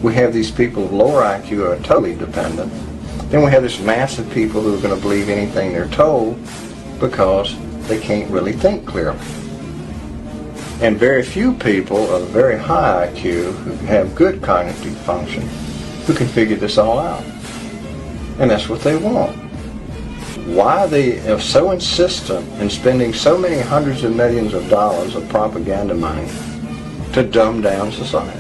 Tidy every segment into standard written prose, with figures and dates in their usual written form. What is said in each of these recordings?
We have these people of lower IQ who are totally dependent. Then we have this mass of people who are going to believe anything they're told because they can't really think clearly. And very few people of very high IQ who have good cognitive function who can figure this all out. And that's what they want. Why they are so insistent in spending so many hundreds of millions of dollars of propaganda money to dumb down society.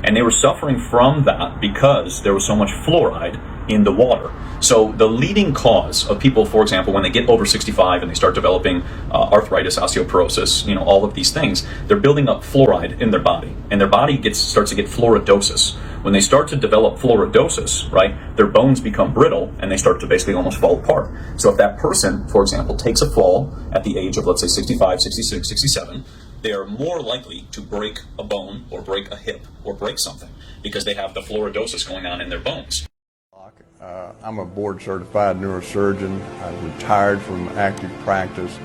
And they were suffering from that because there was so much fluoride in the water. So the leading cause of people, for example, when they get over 65 and they start developing arthritis, osteoporosis, all of these things, they're building up fluoride in their body, and their body starts to get fluoridosis. When they start to develop fluoridosis, right, their bones become brittle and they start to basically almost fall apart. So if that person, for example, takes a fall at the age of, let's say, 65, 66, 67, they are more likely to break a bone or break a hip or break something because they have the fluoridosis going on in their bones. I'm a board-certified neurosurgeon. I'm retired from active practice.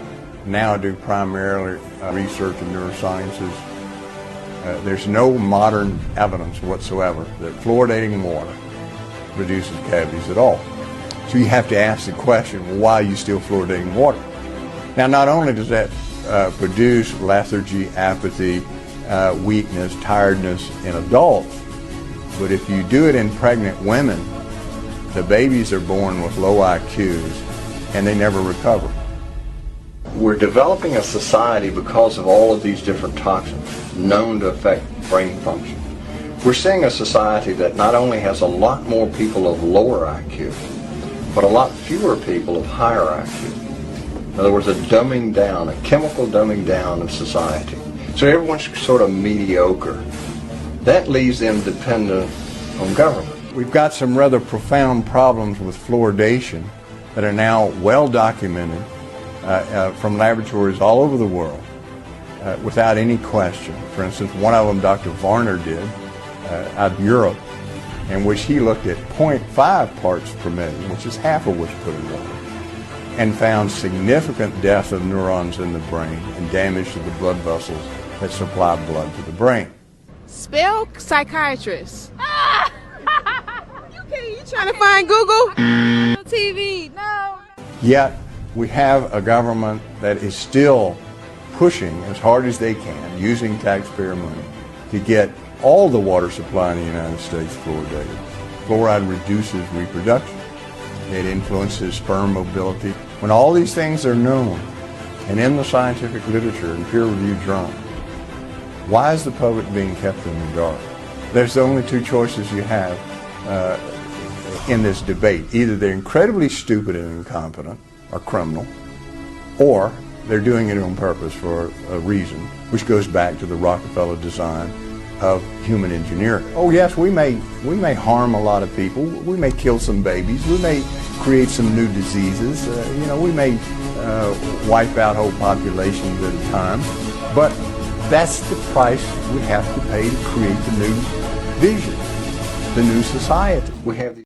Now I do primarily research in neurosciences. There's no modern evidence whatsoever that fluoridating water reduces cavities at all. So you have to ask the question, well, why are you still fluoridating water? Now, not only does that produce lethargy, apathy, weakness, tiredness in adults, but if you do it in pregnant women, the babies are born with low IQs and they never recover. We're developing a society because of all of these different toxins known to affect brain function. We're seeing a society that not only has a lot more people of lower IQ, but a lot fewer people of higher IQ. In other words, a dumbing down, a chemical dumbing down of society. So everyone's sort of mediocre. That leaves them dependent on government. We've got some rather profound problems with fluoridation that are now well documented from laboratories all over the world without any question. For instance, one of them Dr. Varner did out of Europe, in which he looked at 0.5 parts per million, which is half of what's put in water, and found significant death of neurons in the brain and damage to the blood vessels that supply blood to the brain. Spell psychiatrist. You trying to find Google? TV, no. Yet we have a government that is still pushing as hard as they can, using taxpayer money, to get all the water supply in the United States fluoridated. Fluoride reduces reproduction. It influences sperm mobility. When all these things are known and in the scientific literature and peer-reviewed journals, why is the public being kept in the dark? There's the only two choices you have in this debate. Either they're incredibly stupid and incompetent or criminal, or they're doing it on purpose for a reason, which goes back to the Rockefeller design of human engineering. Oh yes, we may harm a lot of people. We may kill some babies. We may create some new diseases. We may wipe out whole populations at a time. But that's the price we have to pay to create the new vision, the new society. We have